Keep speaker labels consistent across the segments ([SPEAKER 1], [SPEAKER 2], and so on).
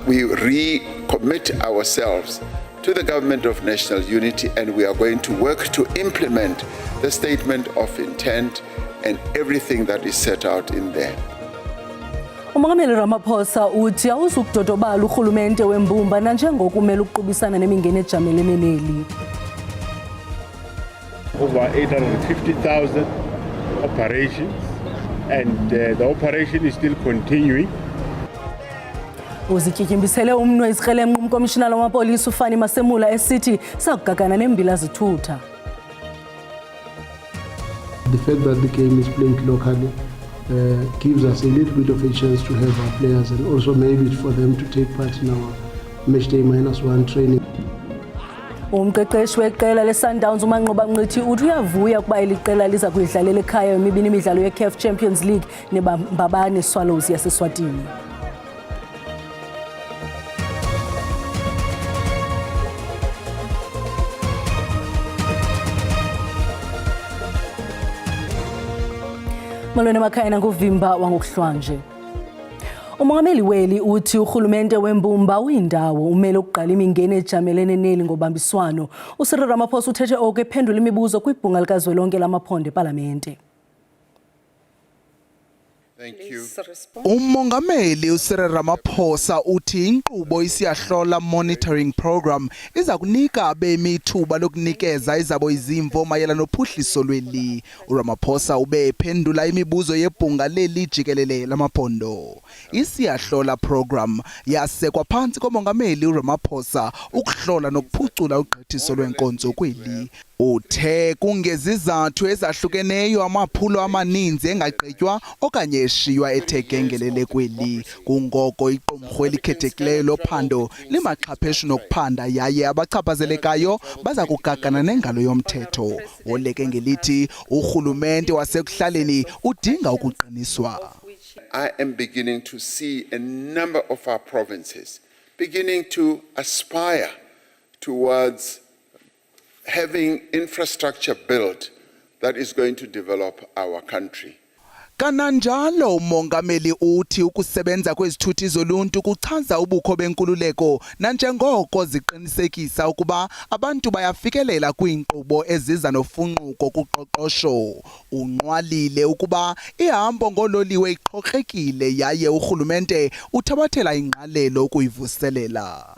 [SPEAKER 1] we recommit ourselves to the Government of National Unity, and we are going to work to implement the statement of intent and everything that is set out in there.
[SPEAKER 2] uMongameli Ramaphosa uthi awuzukudodobala urhulumente wembumba nanjengokumele ukuqubisana nemingeni ejamele emeneli.
[SPEAKER 3] Over 850,000 operations, and the operation is still continuing.
[SPEAKER 2] Uzityityimbisele umnwe izikrelemnqa umkomishinala wamapolisa uFani Masemula esithi sakugagana nembila zithutha.
[SPEAKER 4] The fact that the game is played locally gives us a little bit of a chance to have our players, and also maybe for them to take part in our matchday -1 training.
[SPEAKER 2] Umqeqeshi weqela leSundowns uManqoba Nqithi uthi uyavuya ukuba eliqela liza kuyidlalela ekhaya emibini imidlalo yeCAF Champions League neBambabane Swallows yaseSwatini. Malone Makhayana nguvimba wangokuhlwanje. Umongameli weli uthi urhulumente wembumba uyindawo umele ukuqala imingeni ejamelene neli ngobambiswano. uCyril Ramaphosa uthethe oku ephendula imibuzo kwibhunga likazwelonke lamaphondo eParlamente.
[SPEAKER 1] Thank you.
[SPEAKER 5] Umongameli uCyril Ramaphosa uthi inkqubo isiyahlola monitoring program iza kunika abemi ithuba lokunikeza izabo izimvo mayelana nophuhliso lweli. uRamaphosa ube ephendula imibuzo yebhunga leli jikelele lamaphondo. Isiyahlola program yasekwa phansi komongameli uRamaphosa ukuhlola nokuphucula ugqithiso lwenkonzo kweli. Uthe kungezizathu ezahlukeneyo amaphulo amaninzi engagqitywa okanye eshiywa ethekengelele kweli. Kungoko iqumrhu elikhethekileyo lophando limaxhapheshu nokuphanda yaye abachaphazelekayo baza kugagana nengalo yomthetho. Oleke ngelithi urhulumente wasekuhlaleni udinga ukuqiniswa.
[SPEAKER 1] I am beginning to see a number of our provinces beginning to aspire towards having infrastructure built that is going to develop our country.
[SPEAKER 5] Kananjalo umongameli uthi ukusebenza kwezithuthi zoluntu kuchaza ubukho benkululeko nanjengoko ziqinisekisa ukuba abantu bayafikelela kwiinkqubo eziza nofunquko kuqoqosho. Unqwalile ukuba ihambo ngololiwe iqhokrekile yaye urhulumente uthabathela ingqalelo ukuyivuselela.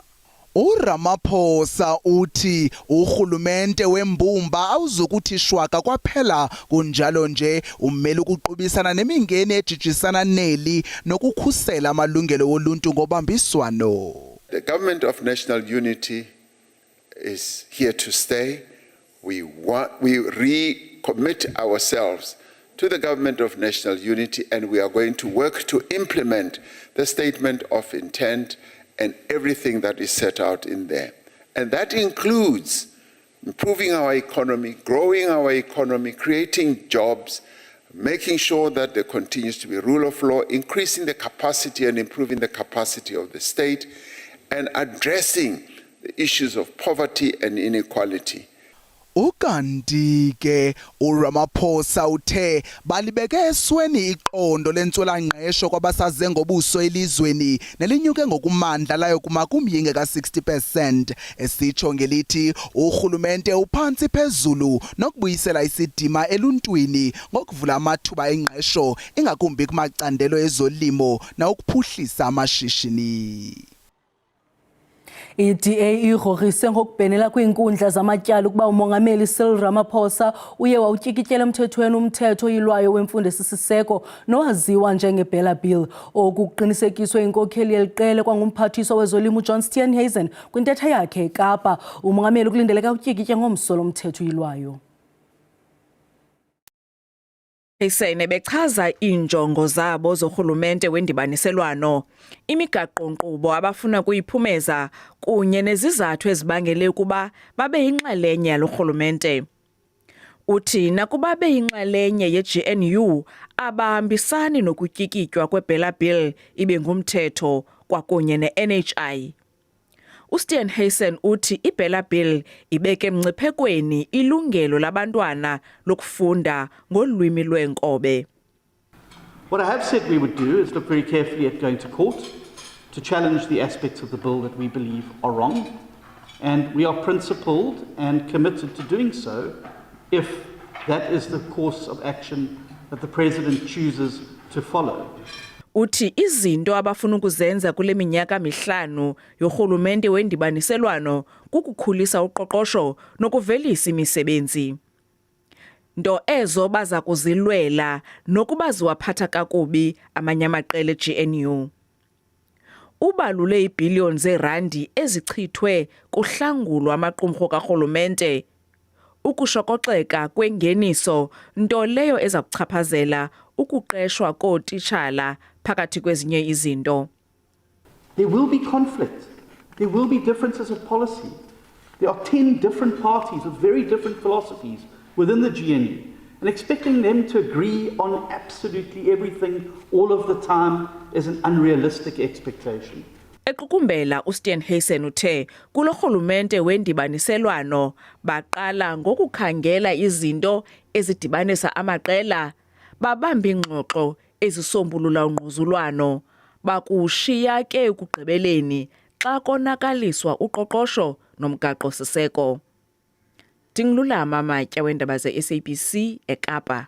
[SPEAKER 5] uRamaphosa uthi urhulumente wembumba awuzukuthi shwaka kwaphela kunjalo nje umele ukuqubisana nemingeni ejijisana neli nokukhusela amalungelo woluntu ngobambiswano.
[SPEAKER 1] The Government of National Unity is here to stay. We recommit ourselves to the Government of National Unity, and we are going to work to implement the statement of intent and everything that is set out in there. And that includes improving our economy, growing our economy, creating jobs, making sure that there continues to be rule of law, increasing the capacity and improving the capacity of the state, and addressing the issues of poverty and inequality.
[SPEAKER 5] Ukanti ke uRamaphosa uthe balibeke esweni iqondo lentswelangqesho kwabasaze ngobuso elizweni nelinyuke ngokumandla layo kumakumyinge ka60%. Esitsho ngelithi urhulumente uphansi phezulu nokubuyisela isidima eluntwini ngokuvula amathuba engqesho ingakumbi kumacandelo ezolimo na ukuphuhlisa amashishini.
[SPEAKER 2] iDA igrogrise ngokubhenela kwiinkundla zamatyala ukuba umongameli Cyril Ramaphosa uye wawutyikityela emthethweni umthetho oyilwayo wemfundo esisiseko nowaziwa njengeBella Bill okuqinisekiswe inkokheli yeliqela kwangumphathiswa wezolimo uJohn Steenhuisen kwintetha yakhe eKapa. Umongameli kulindeleka utyikitye ngomso lomthetho oyilwayo.
[SPEAKER 6] Isene bechaza injongo zabo zorhulumente wendibaniselwano, imigaqo-nkqubo abafuna kuyiphumeza kunye nezizathu ezibangele ukuba babe yinxalenye yalo rhulumente. Uthi nakuba beyinxalenye yeGNU abahambisani nokutyikitywa kweBella Bill ibe ngumthetho kwakunye neNHI. uSteenhuisen uthi iBella Bill ibeke emngciphekweni ilungelo labantwana lokufunda ngolwimi lweenkobe.
[SPEAKER 7] What I have said we would do is look very carefully at going to court to challenge the aspects of the bill that we believe are wrong, and we are principled and committed to doing so if that is the course of action that the President chooses to follow.
[SPEAKER 6] Uthi izinto abafuna ukuzenza kule minyaka mihlanu yorhulumente wendibaniselwano kukukhulisa uqoqosho nokuvelisa imisebenzi. Nto ezo baza kuzilwela nokuba ziwaphatha kakubi amanye amaqela eGNU. Ubalule iibhiliyoni zeerandi ezichithwe kuhlangulo amaqumrhu karhulumente, ukushokoxeka kwengeniso, nto leyo eza kuchaphazela ukuqeshwa kootitshala phakathi kwezinye izinto.
[SPEAKER 7] There will be conflict. There will be differences of policy. There are 10 different parties with very different philosophies within the GNU, and expecting them to agree on absolutely everything all of the time is an unrealistic expectation.
[SPEAKER 6] Equkumbela uSteenhuisen uthe kulo rhulumente wendibaniselwano baqala ngokukhangela izinto ezidibanisa amaqela, babamba ingxoxo ezisombulula ungquzulwano, bakushiya ke ekugqibeleni xa konakaliswa uqoqosho nomgaqo siseko. Tingilulama Matya weendaba ze-SABC eKapa.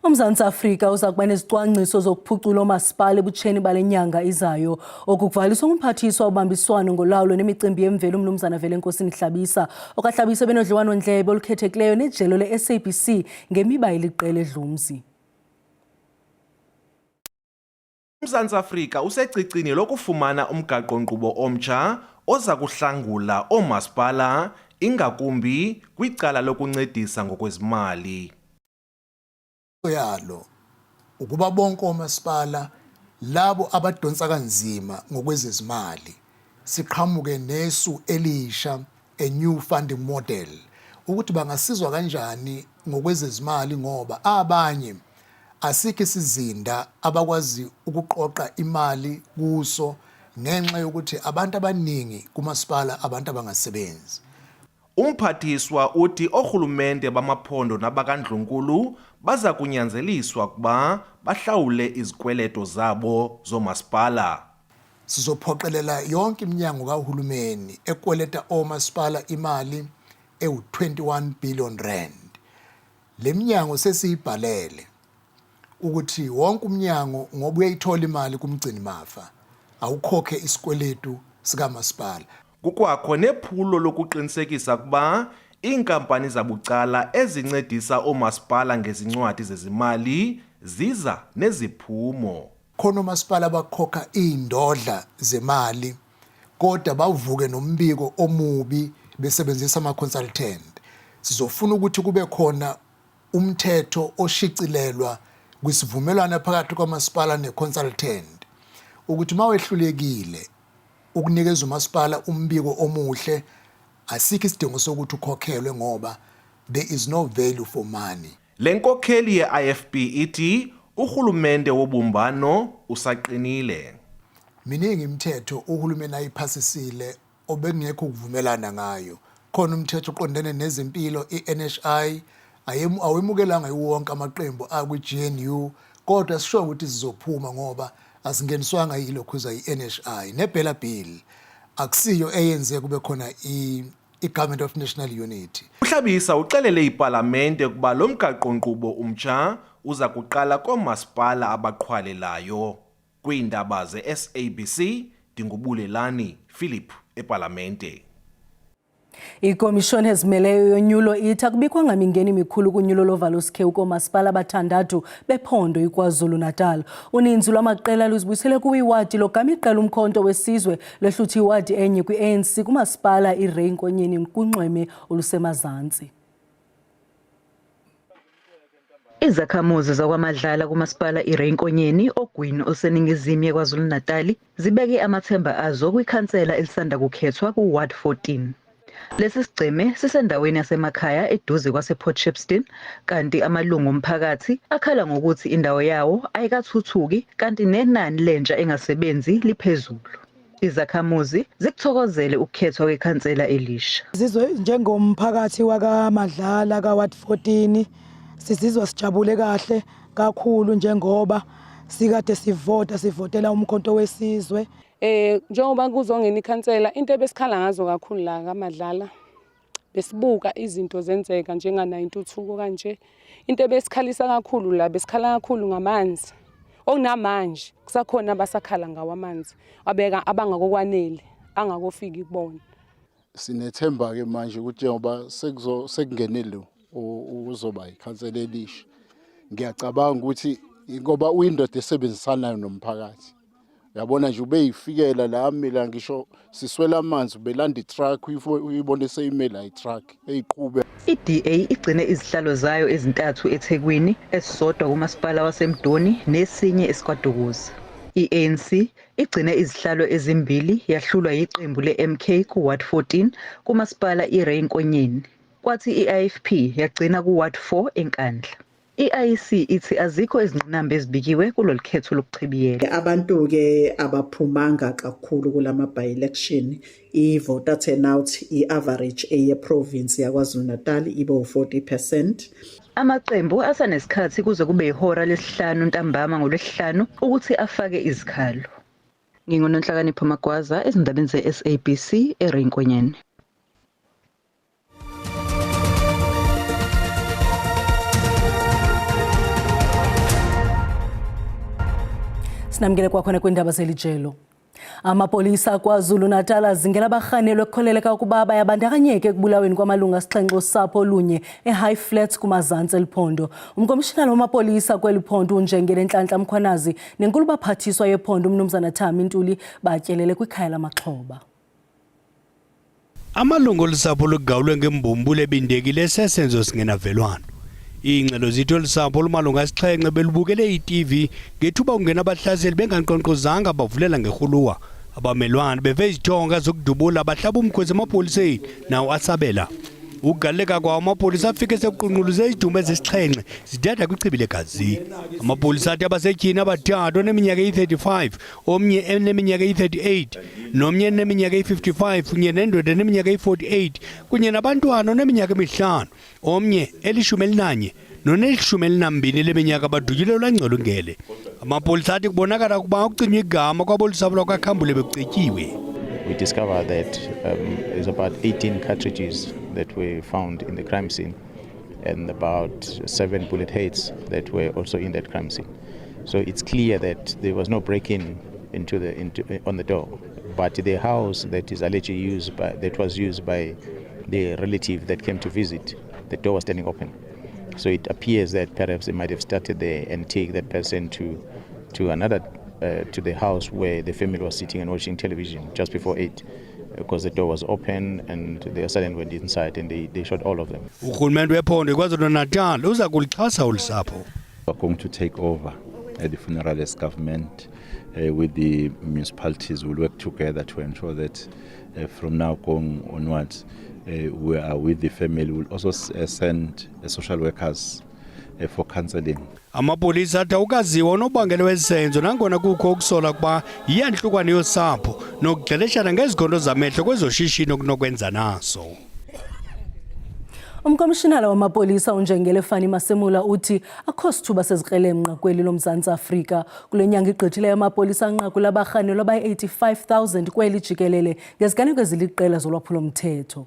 [SPEAKER 2] UMzantsi Afrika uza kuba nezicwangciso zokuphucula omasipala ebutsheni bale nyanga izayo, okuvaliswa ngumphathiswa obambiswano ngolawulo nemicimbi yemveli uMnumzana Velenkosini Hlabisa. OkaHlabisa benodliwano-ndlebe olukhethekileyo nejelo le-SABC ngemiba eliqela eDlumzi.
[SPEAKER 8] UMzantsi Afrika usecicini lokufumana umgaqo-nkqubo omtsha oza kuhlangula oomasipala ingakumbi kwicala lokuncedisa ngokwezimali.
[SPEAKER 9] Yalo ukuba bonke omasipala labo abadonsa kanzima ngokwezezimali siqhamuke nesu elisha, a new funding model, ukuthi bangasizwa kanjani ngokwezezimali ngoba abanye asikho isizinda abakwazi ukuqoqa imali kuso ngenxa yokuthi abantu abaningi kumasipala abantu abangasebenzi.
[SPEAKER 8] Umphathiswa uthi orhulumente bamaphondo nabakandlunkulu baza kunyanzeliswa kuba bahlawule izikweleto zabo zomasipala.
[SPEAKER 9] Sizophoqelela yonke iminyango kahulumeni ekweleta omasipala imali ewu-21 billion rand. Le minyango sesiyibhalele ukuthi wonke umnyango ngoba uyayithola imali kumgcini mafa awukhokhe isikweletu sikamasipala.
[SPEAKER 8] Kukwakho nephulo lokuqinisekisa kuba iinkampani zabucala ezincedisa oomasipala ngezincwadi zezimali ziza neziphumo.
[SPEAKER 9] Khona omasipala abakhokha iindodla zemali kodwa bavuke nombiko omubi besebenzisa ama-consultant. Sizofuna ukuthi kube khona umthetho oshicilelwa kwisivumelwano phakathi kwamasipala ne-consultant ukuthi mawehlulekile ukunikeza umasipala umbiko omuhle asikho isidingo sokuthi ukhokhelwe ngoba there is no value for money.
[SPEAKER 8] Le nkokheli ye-IFP ithi urhulumente wobumbano usaqinile.
[SPEAKER 9] Miningi imithetho uhulumeni ayiphasisile obengekho ukuvumelana ngayo. Khona umthetho oqondene nezempilo i-NHI awemukelanga iwonke amaqembu akwi-GNU kodwa sisho ukuthi sizophuma ngoba asingeniswanga yilokhuza i-NHI nebhela bill akusiyo eyenze kube khona i-Government of National Unity.
[SPEAKER 8] uHlabisa uxelele ipalamente ukuba lo mgaqo-nkqubo umtsha uza kuqala koomasipala abaqhwalelayo. Kwiindaba ze-SABC Ndingubulelani Philip epalamente.
[SPEAKER 2] Ikomishoni ezimeleyo yonyulo ithi akubikho ngamingeni mikhulu kunyulo lovalusikhewu koomasipala abathandathu bephondo iKwaZulu-Natal. Uninzi lwamaqela luzibuyisele kwiwadi logama iqela uMkhonto weSizwe lehluthi iwadi enye kwi-ANC kumasipala iReyinkonyeni kunxweme olusemazantsi.
[SPEAKER 10] Izakhamuzi zakwaMadlala kumasipala iReyinkonyeni ogwini oseningizimu yeKwaZulu-Natal zibeke amathemba azo kwikhansela elisanda kukhethwa kuWard 14. Lesi sigceme sisendaweni yasemakhaya eduze kwasePort Shepstone kanti amalungu omphakathi akhala ngokuthi indawo yawo ayikathuthuki kanti nenani lentsha engasebenzi liphezulu. Izakhamuzi zikuthokozele ukukhethwa kwekhansela elisha.
[SPEAKER 11] Sizwe njengomphakathi wakaMadlala kaWard 14 sizizwa sijabule kahle kakhulu njengoba sikade sivotela umkhonto wesizwe.
[SPEAKER 12] Njengoba kuzongena ikhansela into ebesikhala ngazo kakhulu la kaMadlala besibuka izinto zenzeka njengana intuthuko kanje. Into ebesikhalisa kakhulu la besikhala kakhulu ngamanzi. Okunamanje kusakhona abasakhala ngawo amanzi abeka abangakokwanele angakofiki kubona.
[SPEAKER 13] Sinethemba ke manje ukuthi njengoba sekungenile uzoba ikhansela elisha. Ngiyacabanga ukuthi ngoba uyindoda esebenzisanayo nomphakathi. Uyabona nje ube yifikela la mina ngisho siswela amanzi ubelanda itruck uyibone seyimela itruck eyiqhube.
[SPEAKER 10] iDA igcine izihlalo zayo ezintathu eThekwini, esisodwa kumasipala waseMdoni nesinye eSkwadukuza. iANC igcine izihlalo ezimbili yahlulwa yiqembu leMK kuWard 14 kumasipala iReinkonyeni. Kwathi iIFP yagcina kuWard 4 eNkandla. IIC ithi azikho izingqinamba ezibikiwe kulolu khetho lokuchibiyela.
[SPEAKER 14] Abantu ke abaphumanga kakhulu kulama by-election. I-voter turnout i-average eye-province yaKwaZulu-Natal ibe u-40%.
[SPEAKER 10] Amaqembu asanesikhathi kuze kube ihora lesihlanu ntambama ngolwesihlanu ukuthi afake izikhalo. Ngingononhlakanipho Magwaza ezindabeni ze-SABC eReinkonyeni.
[SPEAKER 2] Sinamkele kwakhona kwindaba selijelo. Amapolisa KwaZulu-Natal azingela abarhanelwe ekukholeleka ukuba bayabandakanyeka ekubulaweni kwamalungu asixhenxe osapho olunye eHigh Flats kumazantsi eliphondo. Umkomishinala wamapolisa kweli phondo uNjengele Nhlanhla Mkhwanazi nenkulu baphathiswa yephondo uMnumzana Thami Ntuli batyelele kwikhaya lamaxhoba.
[SPEAKER 15] Amalungu olusapho lugawulwe ngembumbulo ebindekile sesenzo singenavelwano. Ingxelo zitho lisapho lumalunga asixhenxe belubukele iTV ngethuba ungena abahlaseli benganqonqozanga bavulela ngehuluwa. Abamelwane beve izithonga zokudubula bahlaba umkhosi emapoliseni nawo asabela. Ukugaleka kwawo amapolisa afike sekuqunquluze izidumbu ezisixhenxe zidada kwichibi legazi. Amapolisa athi abasetyhini abathathu oneminyaka eyi-35, omnye eneminyaka eyi-38, nomnye eneminyaka eyi-55 kunye nendoda eneminyaka eyi-48 kunye nabantwana oneminyaka emihlanu, omnye eli-11 noneli-12 leminyaka badutyulelwe ulwangcolo ngele. Amapolisa athi kubonakala ukuba ukucinywa igama kwabolusapho lwakwaKhambule bekucetyiwe.
[SPEAKER 16] We discovered that there's about 18 cartridges that were found in the crime scene and about 7 bullet heads that were also in that crime scene. So it's clear that there was no break-in on the door, but the house that is allegedly was used by the relative that came to visit, the door was standing open. So it appears that perhaps they might have started there and take that person to the house where the family was sitting and watching television just before 8, because the door was open and the assailant went inside and they shot all of them.
[SPEAKER 15] Urhulumente wephondo KwaZulu-Natal uza kulixhasa ulusapho.
[SPEAKER 17] We're going to take over the funeralist government with the municipalities. We'll work together to ensure that from now going onwards we are with the family. We'll also send social workers for counseling.
[SPEAKER 15] Amapolisa athi awukaziwa unobangela wezenzo nangona kukho ukusola kuba yiyanhlukwane yosapho nokugxeleshana ngezigondo zamehlo kwezoshishino kunokwenza naso.
[SPEAKER 2] Umkomishinala wamapolisa uNjengele Fani Masemula uthi akho sithuba sezikrelemnqa kweli loMzantsi Afrika. Kule nyanga igqithileyo amapolisa anqakula abarhanelwa abayi-85,000 kweli jikelele ngeziganeko eziliqela zolwaphulo-mthetho.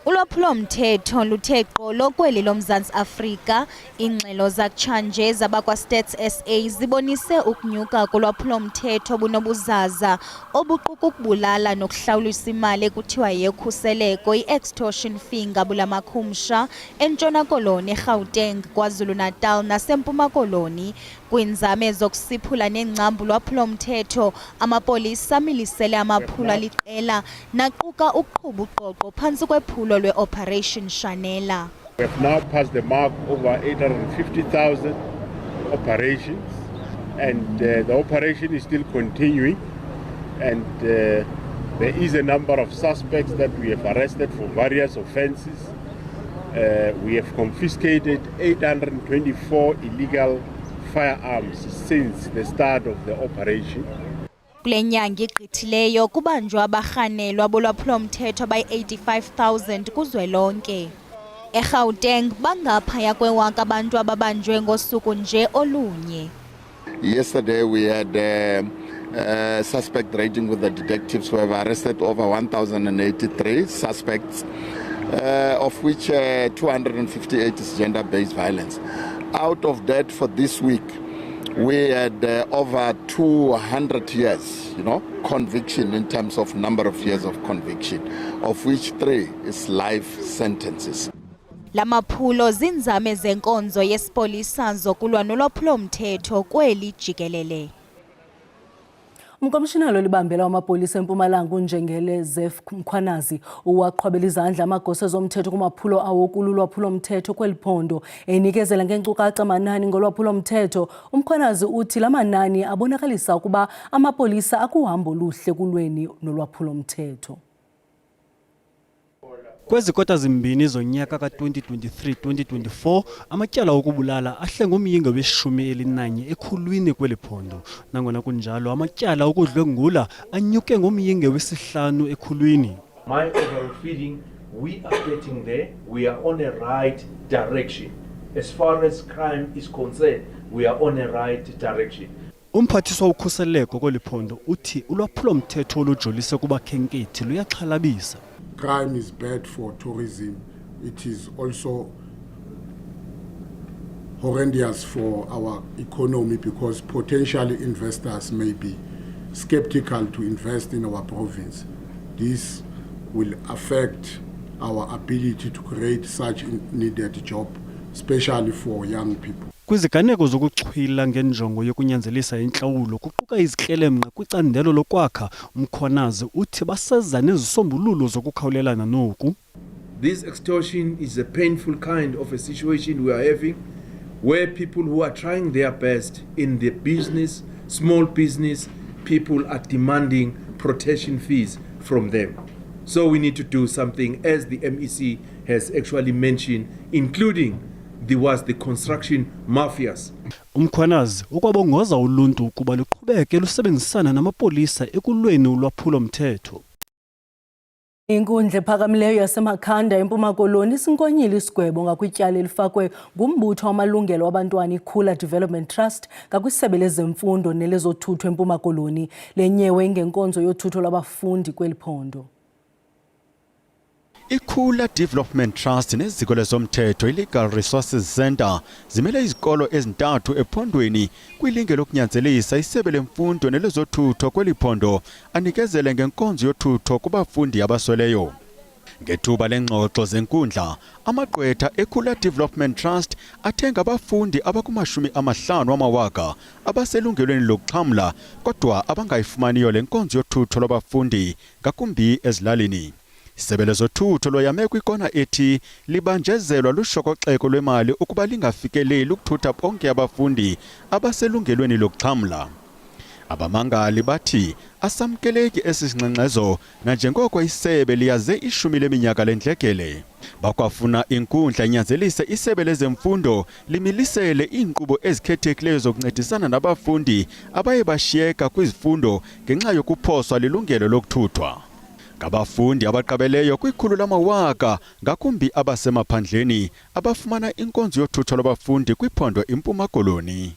[SPEAKER 18] Ulwaphulo-mthetho luthe qolo kweli loMzantsi Afrika. Ingxelo zakutshanje zabakwa-Stats SA zibonise ukunyuka kolwaphulo-mthetho bunobuzaza obuquka ukubulala nokuhlawulisa imali ekuthiwa yekhuseleko i-extortion fee ngabula makhumsha eNtshona Koloni, eGauteng, KwaZulu-Natal naseMpuma Koloni. Kwinzame zokusiphula nengcambu lwaphulo-mthetho, amapolisa amilisele amaphulo aliqela naquka ukuqhuba uqoqo phantsi kwephulo lwe-Operation Shanela.
[SPEAKER 3] We have now passed the mark over 850,000 operations, and the operation is still continuing, and there is a number of suspects that we have arrested for various offences. We have confiscated 824 illegal firearms since the start of the operation.
[SPEAKER 18] Kule nyanga igqithileyo kubanjwa abarhanelwa bolwaphulo-mthetho abayi-85,000 kuzwelonke. eGauteng bangaphaya kwewaka abantu ababanjwe ngosuku nje olunye.
[SPEAKER 19] Yesterday we had suspect raiding with the detectives who have arrested over 1,083 suspects, of which 258 is gender-based violence. Out of that, for this week, we had over 200 years, conviction in terms of number of years of conviction, of which 3 is life sentences.
[SPEAKER 18] Lamaphulo zinzame zenkonzo yesipolisa zokulwa nolwaphulomthetho kweli jikelele.
[SPEAKER 2] Umkomishinalo libambela wamapolisa eMpumalanga uNjengele Zef Mkhwanazi uwaqhwabela izandla amagosa zomthetho kumaphulo awo kululwaphulomthetho kweliphondo enikezela ngenkcukacha amanani ngolwaphulomthetho. Umkhwanazi uthi lamanani abonakalisa ukuba amapolisa akuhambo oluhle kulweni nolwaphulomthetho.
[SPEAKER 20] Kwezi kota zimbini zonyaka ka-2023-2024 amatyala okubulala ahle ngomyinge we-11 ekhulwini kweliphondo. Nangona kunjalo amatyala okudlwengula anyuke ngomyinge we-5 ekhulwini.
[SPEAKER 8] My overall feeling, we are getting there. We are on a right direction. As far as crime is concerned, we are on a right direction.
[SPEAKER 20] Umphathiswa ukhuseleko kweliphondo uthi ulwaphulomthetho olujolise kubakhenkethi luyaxhalabisa.
[SPEAKER 13] Crime is bad for tourism. It is also horrendous for our economy because potentially investors may be skeptical to invest in our province. This will affect our ability to create such needed job, especially for young people.
[SPEAKER 20] Kwiziganeko zokuchwila ngenjongo yokunyanzelisa intlawulo kuquka izikrelemnqa kwicandelo lokwakha, Mkhwanazi uthi baseza nezisombululo zokukhawulelana noku.
[SPEAKER 21] This extortion is a painful kind of a situation we are having where people who are trying their best in the business, small business, people are demanding protection fees from them. So we need to do something, as the MEC has actually mentioned, including the construction mafias.
[SPEAKER 20] Mkhwanazi ukwabongoza uluntu ukuba luqhubeke lusebenzisana namapolisa ekulweni ulwaphulomthetho.
[SPEAKER 2] Inkundla ephakamileyo yaseMakhanda eMpuma Koloni isinkonyile isigwebo ngakwityala elifakwe ngumbutho wamalungelo wabantwana iKhula Development Trust ngakwisebe lezemfundo nelezothutho eMpuma Koloni. Lenyewe ingenkonzo yothutho lwabafundi kweliphondo.
[SPEAKER 22] iKhula Development Trust neziko lezomthetho iLegal Resources Center zimele izikolo ezintathu ephondweni kwilinge lokunyanzelisa isebe lemfundo nelezothutho kweliphondo anikezele ngenkonzo yothutho kubafundi abasweleyo. Ngethuba lengxoxo zenkundla, amagqwetha eKhula Development Trust athenga abafundi abakuma-50,000 abaselungelweni lokuxhamla kodwa abangayifumaniyo lenkonzo yothutho lwabafundi ngakumbi ezilalini. Isebe lezothutho loyame kwikona ethi libanjezelwa lushokoxeko lwemali ukuba lingafikeleli ukuthutha bonke abafundi abaselungelweni lokuxhamla. Abamangali bathi asamkeleki esi singxengxezo nanjengoko isebe liyaze 10 leminyaka lendlekele. Bakwafuna inkundla inyanzelise isebe lezemfundo limilisele iinkqubo ezikhethekileyo zokuncedisana nabafundi abaye bashiyeka kwizifundo ngenxa yokuphoswa lilungelo lokuthuthwa. Ngabafundi abaqabeleyo kwikhulu lamawaka ngakumbi abasemaphandleni abafumana inkonzo yothutho lwabafundi kwiphondo iMpuma Koloni.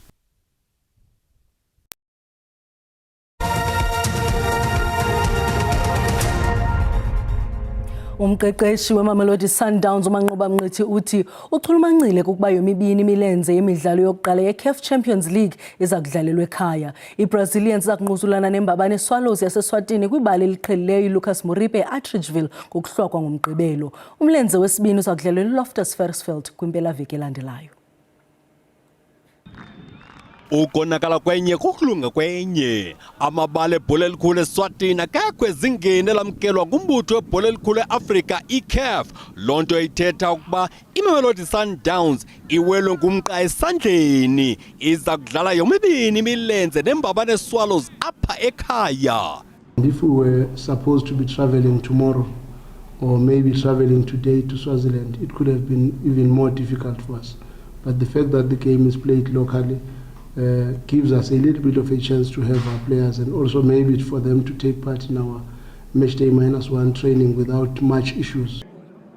[SPEAKER 2] Umqeqeshi weMamelodi Sundowns uManqoba Mnqithi uthi uchulumancile ukuba yomibini imilenze yemidlalo yokuqala yeCAF Champions League iza kudlalelwa ekhaya. iBrazilians iza kunquzulana neMbabane Swallows yaseSwatini kwibala eliqhelileyo iLucas Moripe eAtteridgeville ngokuhlokwa ngomgqibelo. Umlenze wesibini uza kudlalelwa eLoftus Versfeld kwimpelaveki elandelayo.
[SPEAKER 23] Ukonakala kwenye kukulunga kwenye amabala ebhola elikhulu eSwatini akekho ezingeni elamkelwa ngumbutho webhola elikhulu eAfrika iCAF. Lonto ithetha ukuba iMamelodi Sundowns iwelwe ngumqa esandleni iza kudlala yomibini imilenze neMbabane Swallows apha ekhaya.
[SPEAKER 4] If we were supposed to be traveling tomorrow or maybe traveling today to Swaziland, it could have been even more difficult for us. But the fact that the game is played locally gives us a little bit of a chance to have our players and also maybe for them to take part in our matchday -1 training without much issues.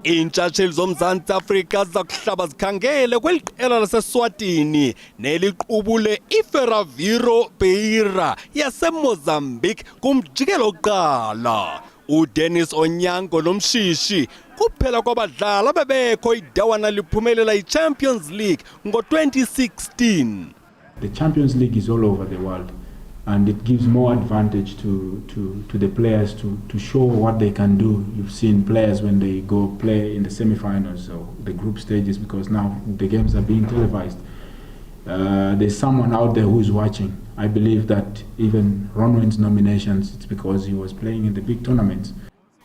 [SPEAKER 23] Intshatsheli zomzantsi Afrika zakuhlaba zikhangele kweliqela laseSwatini neliqubule iFerroviário Beira yaseMozambique kumjikelo oqala. uDennis Onyango nomshishi kuphela kwabadlali abebekho idawana liphumelela iChampions League ngo-2016.
[SPEAKER 1] The Champions League is all over the world, and it gives more advantage to the players to show what they can do. You've seen players when they go play in the semi-finals or the group stages, because now the games are being televised. There's someone out there who is watching. I believe that even Ronwen's nominations, it's because he was playing in the big tournaments.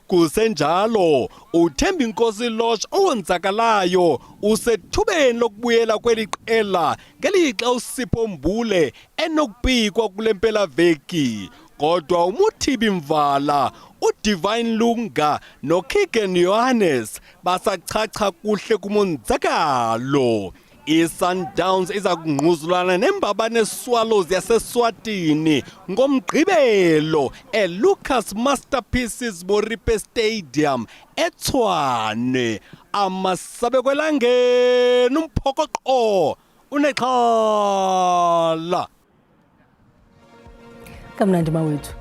[SPEAKER 23] Kusenjalo uThembi Nkosi Lodge owenzakalayo usethubeni lokubuyela kweliqela ngelixa uSipho Mbule enokubikwa kule mpelaveki. Kodwa uMuthibi Mvala, uDivine Lunga noKigen Johannes basachacha kuhle kumonzakalo. iSundowns iza kungquzulana neMbabane Swallows yaseSwatini ngomgqibelo eLucas Masterpieces Moripe Stadium eTshwane. Amasabe kwelangeni umphokoqo unexhala.
[SPEAKER 2] Kamnandi mawethu.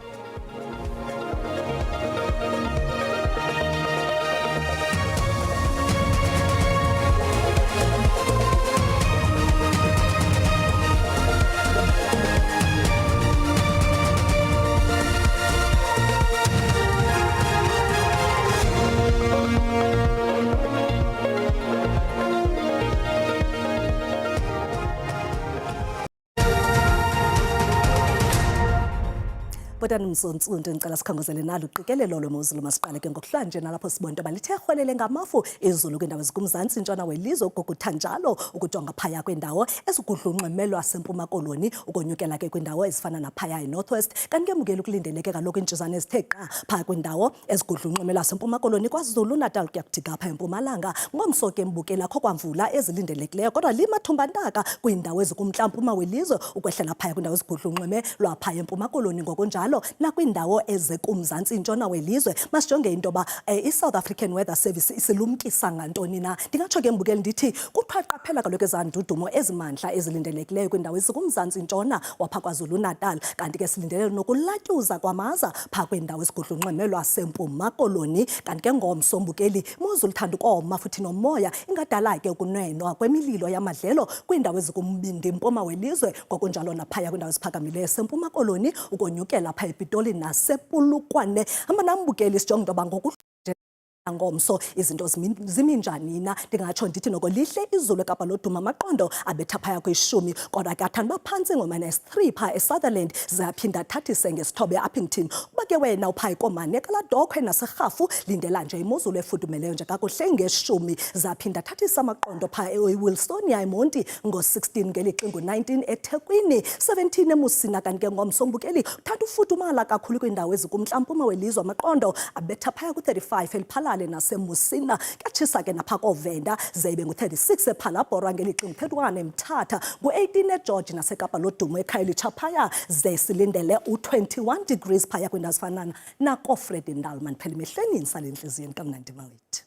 [SPEAKER 5] Botani Msonsundu ngicela sikhongozele nalo uqikelelo lomozulu masiqale ke ngokuhlanje nalapho sibonto balithe rhwelele ngamafu ezulu kwendawo ezikumzantsi ntshona welizwe ukugutha njalo ukujonga phaya kwendawo ezigudlunqemelwa sempuma koloni ukonyukela ke kwendawo ezifana naphaya eNorthwest kanti ke mukela ukulindeleke kaloku intshizane ezithe qa phaya kwendawo ezigudlunqemelwa sempuma koloni KwaZulu Natal kuyakudika phaya eMpumalanga ngomso ke mbukela kho kwamvula ezilindelekileyo kodwa limathumba ntaka kwiindawo ezikumntla-mpuma welizwe ukwehlela phaya kwendawo ezigudlunqemelwa phaya empuma koloni ngokunjalo nakwindawo ezekumzantsi ntshona welizwe masijonge into ba iSouth African Weather Service isilumkisa ngantoni na ndingatsho ke mbukeli ndithi kuqhaqhaphela kaloku ezandudumo ezimandla ezilindelekileyo kwindawo ezikumzantsi ntshona wapha KwaZulu Natal kanti ke silindelele nokulatyuza kwamaza pha kwindawo ezigudlunqemelwa sempuma koloni kanti ke ngomso mbukeli imozulu ithanda ukoma futhi nomoya ingadala ke ukunwenwa kwemililo yamadlelo kwindawo ezikumbindi mpuma welizwe ngokunjalo naphaya kwindawo eziphakamileyo sempuma koloni ukonyukela pha ePitoli nasePulukwane amanambukeli sijonga into yoba ngomso izinto ziminjani na ndingatsho ndithi noko lihle izulu eKapa loduma amaqondo abetha phaya kwishumi kodwa ke athanda baphantsi ngoma-3 pha eSutherland zaphinda thathise ngesithobe eUppington uba ke wena upha ikomane ekaladokhwe naserhafu lindela nje imozulu efudumeleyo nje kakuhle ngeshumi zaphinda thathisa amaqondo pha eWilsonia eMonti ngo-16 ngelixa ngo-19 eThekwini 17 eMusina kanti ke ngomso mbukeli uthanda ufudumala kakhulu kwindawo ezikumntla-mpuma welizwe amaqondo abetha phaya ku-35 eliphala naseMusina kuyatshisa ke napha koVenda zebe ngu-36 ePhalabhora ngelixa ngu-31 eMthatha ngu-18 eGeorge naseKapa lodumo eKhayelitsha phaya ze silindele u-21 degrees phaya kwindawo ezifana nakoFred Ndalman phela emehlweni insalentliziyo kamnandi mawethu.